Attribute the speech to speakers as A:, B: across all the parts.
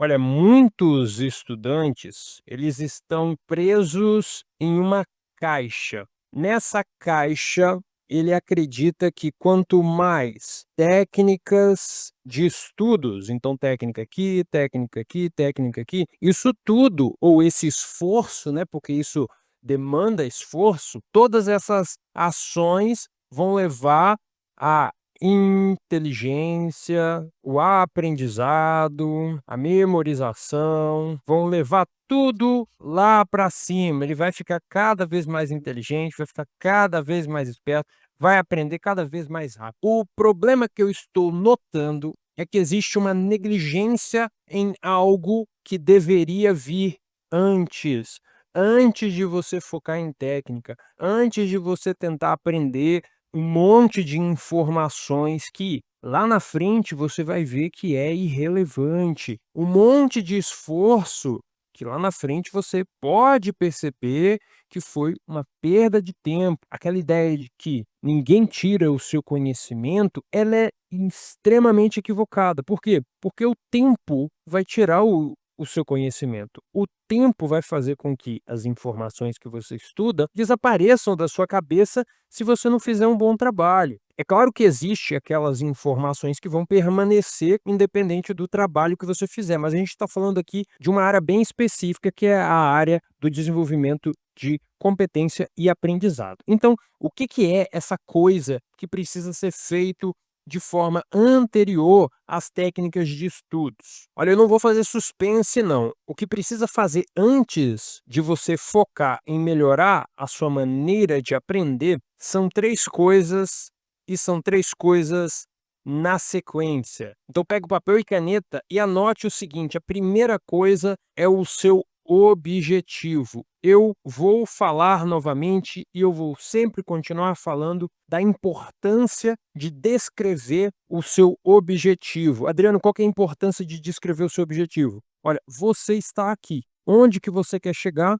A: Olha, muitos estudantes, eles estão presos em uma caixa. Nessa caixa, ele acredita que quanto mais técnicas de estudos, então técnica aqui, técnica aqui, isso tudo, ou esse esforço, né, porque isso demanda esforço, todas essas ações vão levar a inteligência, o aprendizado, a memorização, vão levar tudo lá para cima. Ele vai ficar cada vez mais inteligente, vai ficar cada vez mais esperto, vai aprender cada vez mais rápido. O problema que eu estou notando é que existe uma negligência em algo que deveria vir antes. Antes de você focar em técnica, antes de você tentar aprender um monte de informações que lá na frente você vai ver que é irrelevante. Um monte de esforço que lá na frente você pode perceber que foi uma perda de tempo. Aquela ideia de que ninguém tira o seu conhecimento, ela é extremamente equivocada. Por quê? Porque o tempo vai tirar o seu conhecimento. O tempo vai fazer com que as informações que você estuda desapareçam da sua cabeça se você não fizer um bom trabalho. É claro que existe aquelas informações que vão permanecer independente do trabalho que você fizer, mas a gente está falando aqui de uma área bem específica, que é a área do desenvolvimento de competência e aprendizado. Então, o que que é essa coisa que precisa ser feito de forma anterior às técnicas de estudos? Olha, eu não vou fazer suspense não. O que precisa fazer antes de você focar em melhorar a sua maneira de aprender são 3 coisas, e são 3 coisas na sequência. Então pegue o papel e caneta e anote o seguinte: a primeira coisa é o seu objetivo. Eu vou falar novamente e eu vou sempre continuar falando da importância de descrever o seu objetivo. Adriano, qual que é a importância de descrever o seu objetivo? Olha, você está aqui. Onde que você quer chegar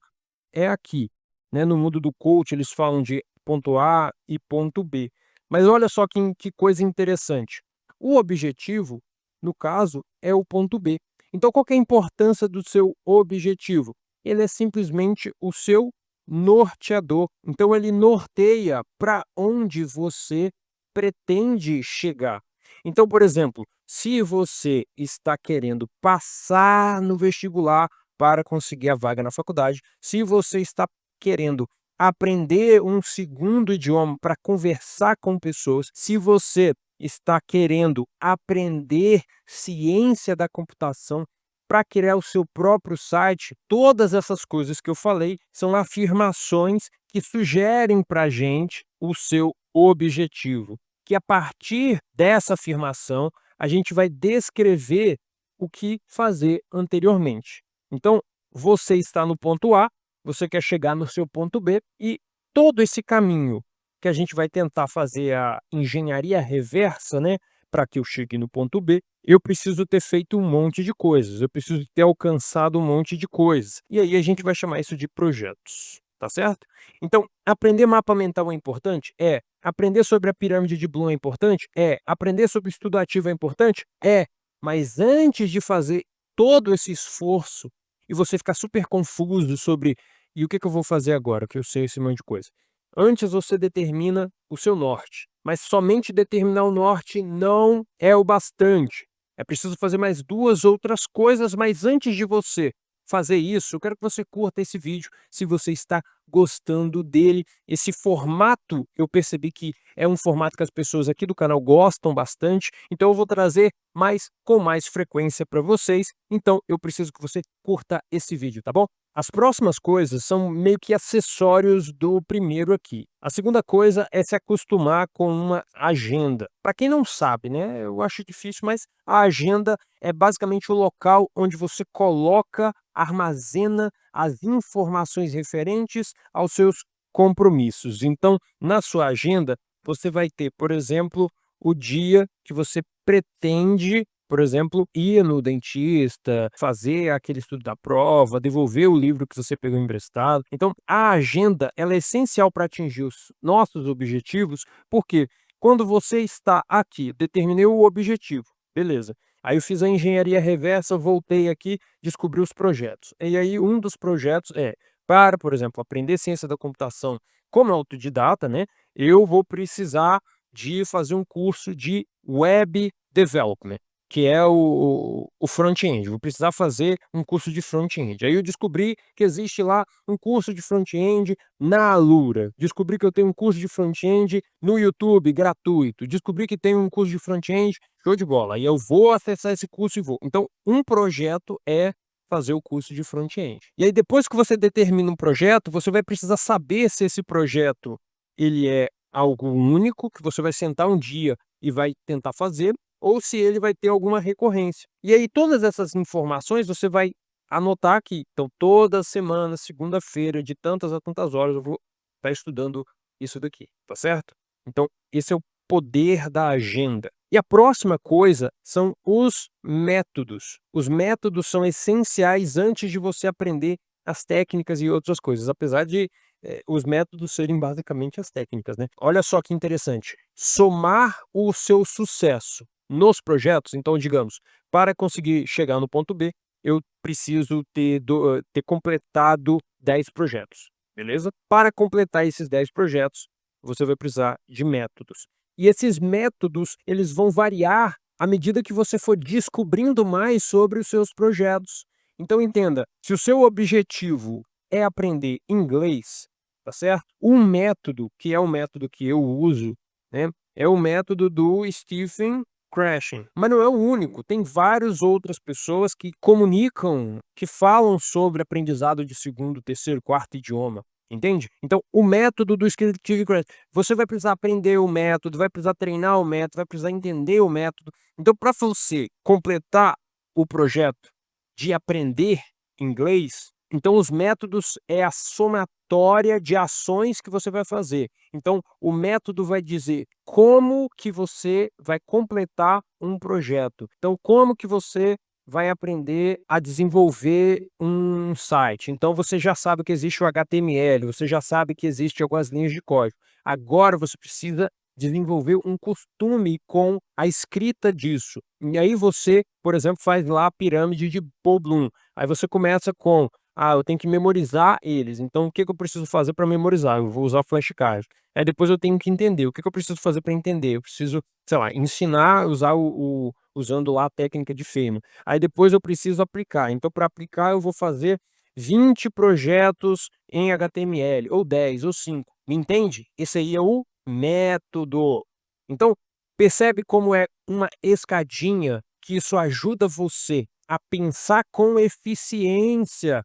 A: é aqui, né? No mundo do coach, eles falam de ponto A e ponto B. Mas olha só que coisa interessante. O objetivo, no caso, é o ponto B. Então, qual que é a importância do seu objetivo? Ele é simplesmente o seu norteador. Então, ele norteia para onde você pretende chegar. Então, por exemplo, se você está querendo passar no vestibular para conseguir a vaga na faculdade, se você está querendo aprender um segundo idioma para conversar com pessoas, se você está querendo aprender ciência da computação para criar o seu próprio site, todas essas coisas que eu falei são afirmações que sugerem para a gente o seu objetivo. Que a partir dessa afirmação, a gente vai descrever o que fazer anteriormente. Então, você está no ponto A, você quer chegar no seu ponto B, e todo esse caminho que a gente vai tentar fazer a engenharia reversa, né, para que eu chegue no ponto B, eu preciso ter feito um monte de coisas, eu preciso ter alcançado um monte de coisas. E aí a gente vai chamar isso de projetos, tá certo? Então, aprender mapa mental é importante? É. Aprender sobre a pirâmide de Bloom é importante? É. Aprender sobre estudo ativo é importante? É. Mas antes de fazer todo esse esforço e você ficar super confuso sobre e o que que eu vou fazer agora, que eu sei esse monte de coisa. Antes você determina o seu norte, mas somente determinar o norte não é o bastante. É preciso fazer mais 2 outras coisas, mas antes de você fazer isso, eu quero que você curta esse vídeo, se você está gostando dele. Esse formato, eu percebi que é um formato que as pessoas aqui do canal gostam bastante, então eu vou trazer com mais frequência para vocês, então eu preciso que você curta esse vídeo, tá bom? As próximas coisas são meio que acessórios do primeiro aqui. A segunda coisa é se acostumar com uma agenda. Para quem não sabe, né, eu acho difícil, mas a agenda é basicamente o local onde você coloca, armazena as informações referentes aos seus compromissos. Então, na sua agenda, você vai ter, por exemplo, o dia que você pretende, por exemplo, ir no dentista, fazer aquele estudo da prova, devolver o livro que você pegou emprestado. Então, a agenda, ela é essencial para atingir os nossos objetivos, porque quando você está aqui, determinei o objetivo, beleza. Aí eu fiz a engenharia reversa, voltei aqui, descobri os projetos. E aí um dos projetos é, para, por exemplo, aprender ciência da computação como autodidata, né, eu vou precisar de fazer um curso de web development, que é o front-end. Vou precisar fazer um curso de front-end. Aí eu descobri que existe lá um curso de front-end na Alura. Descobri que eu tenho um curso de front-end no YouTube gratuito. Descobri que tem um curso de front-end, show de bola. Aí eu vou acessar esse curso e vou. Então, um projeto é fazer o curso de front-end. E aí depois que você determina um projeto, você vai precisar saber se esse projeto ele é algo único, que você vai sentar um dia e vai tentar fazer, ou se ele vai ter alguma recorrência. E aí todas essas informações você vai anotar aqui. Então toda semana, segunda-feira, de tantas a tantas horas, eu vou estar estudando isso daqui, tá certo? Então esse é o poder da agenda. E a próxima coisa são os métodos. Os métodos são essenciais antes de você aprender as técnicas e outras coisas, apesar de os métodos serem basicamente as técnicas, né? Olha só que interessante. Somar o seu sucesso nos projetos, então, digamos, para conseguir chegar no ponto B, eu preciso ter completado 10 projetos, beleza? Para completar esses 10 projetos, você vai precisar de métodos. E esses métodos, eles vão variar à medida que você for descobrindo mais sobre os seus projetos. Então entenda, se o seu objetivo é aprender inglês, tá certo? Um método, que é o método que eu uso, né, é o método do Stephen Krashen. Mas não é o único, tem várias outras pessoas que comunicam, que falam sobre aprendizado de segundo, terceiro, quarto idioma. Entende? Então, o método do Stephen Krashen, você vai precisar aprender o método, vai precisar treinar o método, vai precisar entender o método. Então, para você completar o projeto de aprender inglês, então os métodos é a somatória de ações que você vai fazer. Então, o método vai dizer como que você vai completar um projeto. Então, como que você vai aprender a desenvolver um site. Então, você já sabe que existe o HTML, você já sabe que existe algumas linhas de código. Agora, você precisa desenvolver um costume com a escrita disso. E aí você, por exemplo, faz lá a pirâmide de Paul Bloom. Aí você começa com, eu tenho que memorizar eles. Então, o que que eu preciso fazer para memorizar? Eu vou usar flashcards. Aí depois eu tenho que entender. O que que eu preciso fazer para entender? Eu preciso, sei lá, ensinar a usar usando lá a técnica de Feynman. Aí depois eu preciso aplicar. Então, para aplicar, eu vou fazer 20 projetos em HTML, ou 10, ou 5. Me entende? Esse aí é o método. Então, percebe como é uma escadinha que isso ajuda você a pensar com eficiência,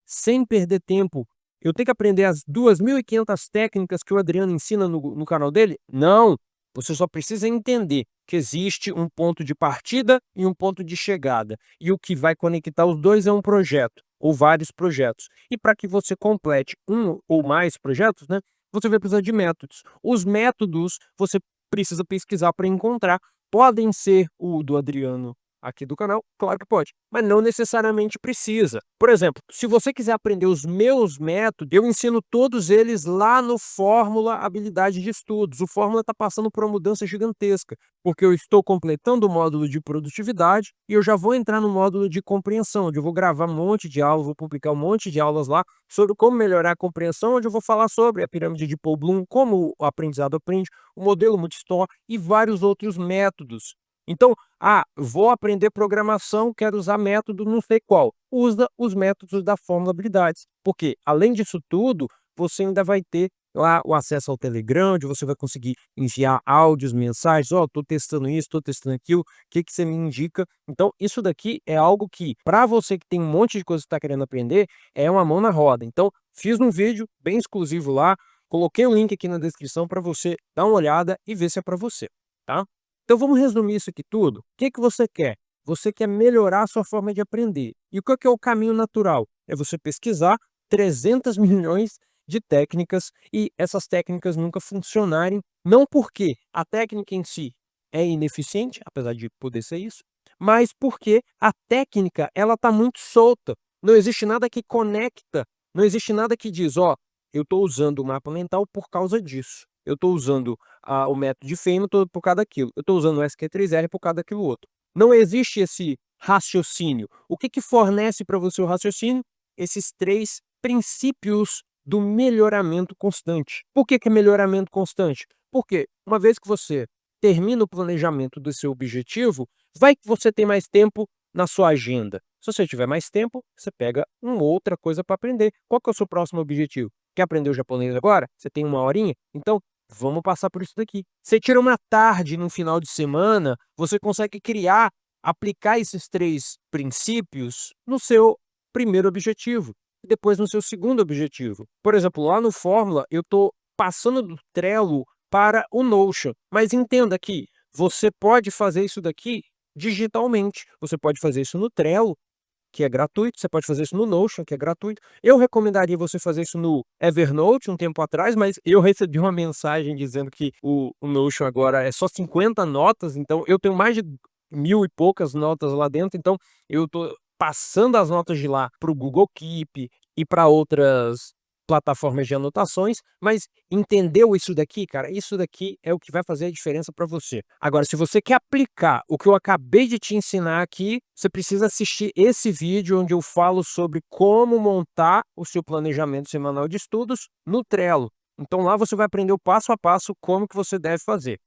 A: sem perder tempo. Eu tenho que aprender as 2.500 técnicas que o Adriano ensina no canal dele? Não! Você só precisa entender que existe um ponto de partida e um ponto de chegada. E o que vai conectar os dois é um projeto, ou vários projetos. E para que você complete um ou mais projetos, né, você vai precisar de métodos. Os métodos você precisa pesquisar para encontrar. Podem ser o do Adriano aqui do canal, claro que pode, mas não necessariamente precisa. Por exemplo, se você quiser aprender os meus métodos, eu ensino todos eles lá no Fórmula Habilidade de Estudos. O Fórmula está passando por uma mudança gigantesca, porque eu estou completando o módulo de produtividade e eu já vou entrar no módulo de compreensão, onde eu vou gravar um monte de aulas, vou publicar um monte de aulas lá sobre como melhorar a compreensão, onde eu vou falar sobre a pirâmide de Paul Bloom, como o aprendizado aprende, o modelo Multistore e vários outros métodos. Então, vou aprender programação, quero usar método não sei qual. Usa os métodos da Fórmula Habilidades. Porque, além disso tudo, você ainda vai ter lá o acesso ao Telegram, onde você vai conseguir enviar áudios, mensagens. Estou testando isso, estou testando aquilo, o que que você me indica? Então, isso daqui é algo que, para você que tem um monte de coisa que está querendo aprender, é uma mão na roda. Então, fiz um vídeo bem exclusivo lá, coloquei o link aqui na descrição para você dar uma olhada e ver se é para você, tá? Então vamos resumir isso aqui tudo. O que que você quer? Você quer melhorar a sua forma de aprender. E o que é o caminho natural? É você pesquisar 300 milhões de técnicas e essas técnicas nunca funcionarem, não porque a técnica em si é ineficiente, apesar de poder ser isso, mas porque a técnica ela está muito solta. Não existe nada que conecta, não existe nada que diz, eu estou usando o mapa mental por causa disso. Eu estou usando o método de Feynman por causa daquilo. Eu estou usando o SQ3R por causa daquilo outro. não existe esse raciocínio. O que fornece para você o raciocínio? Esses 3 princípios do melhoramento constante. Por que é melhoramento constante? Porque uma vez que você termina o planejamento do seu objetivo, vai que você tem mais tempo na sua agenda. Se você tiver mais tempo, você pega uma outra coisa para aprender. Qual que é o seu próximo objetivo? Quer aprender o japonês agora? Você tem 1 horinha? Então, vamos passar por isso daqui. Você tira uma tarde no final de semana, você consegue aplicar esses 3 princípios no seu primeiro objetivo, e depois no seu segundo objetivo. Por exemplo, lá no Fórmula, eu estou passando do Trello para o Notion, mas entenda que você pode fazer isso daqui digitalmente. Você pode fazer isso no Trello, que é gratuito, você pode fazer isso no Notion, que é gratuito. Eu recomendaria você fazer isso no Evernote um tempo atrás, mas eu recebi uma mensagem dizendo que o Notion agora é só 50 notas, então eu tenho mais de 1000 e poucas notas lá dentro, então eu estou passando as notas de lá para o Google Keep e para outras plataformas de anotações, mas entendeu isso daqui, cara? Isso daqui é o que vai fazer a diferença para você. Agora, se você quer aplicar o que eu acabei de te ensinar aqui, você precisa assistir esse vídeo onde eu falo sobre como montar o seu planejamento semanal de estudos no Trello. Então lá você vai aprender o passo a passo como que você deve fazer.